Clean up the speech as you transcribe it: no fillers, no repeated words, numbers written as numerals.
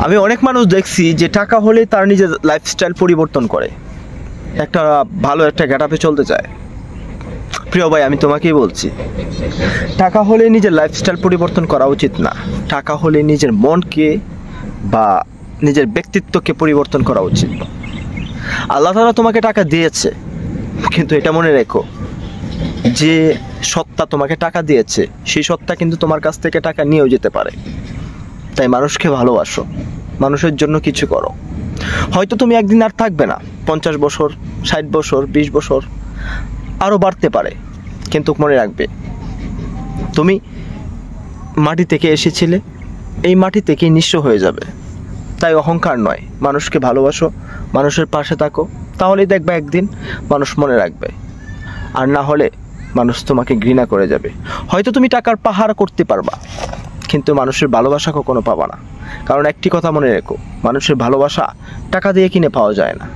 আমি অনেক মানুষ দেখছি যে টাকা হলে তার নিজের লাইফস্টাইল পরিবর্তন করে, একটা ভালো একটা গেটআপে চলতে চায়। প্রিয় ভাই, আমি তোমাকেই বলছি, টাকা হলে নিজের লাইফস্টাইল পরিবর্তন করা উচিত না। টাকা হলে নিজের মনকে বা নিজের ব্যক্তিত্বকে পরিবর্তন করা উচিত। আল্লাহ তাআলা তোমাকে টাকা দিয়েছে, কিন্তু এটা মনে রেখো যে সত্তা তোমাকে টাকা দিয়েছে সেই সত্তা কিন্তু তোমার কাছ থেকে টাকা নিয়েও যেতে পারে। তাই মানুষকে ভালোবাসো, মানুষের জন্য কিছু করো। হয়তো তুমি একদিন আর থাকবে না, 50 বছর, 60 বছর, 20 বছর, আরও বাড়তে পারে, কিন্তু মনে রাখবে তুমি মাটি থেকে এসেছিলে, এই মাটি থেকেই নিঃস্ব হয়ে যাবে। তাই অহংকার নয়, মানুষকে ভালোবাসো, মানুষের পাশে থাকো, তাহলেই দেখবে একদিন মানুষ মনে রাখবে। আর না হলে মানুষ তোমাকে ঘৃণা করে যাবে। হয়তো তুমি টাকার পাহাড় করতে পারবা, কিন্তু মানুষের ভালোবাসা কখনো পাবা না। কারণ একটি কথা মনে রেখো, মানুষের ভালোবাসা টাকা দিয়ে কিনে পাওয়া যায় না।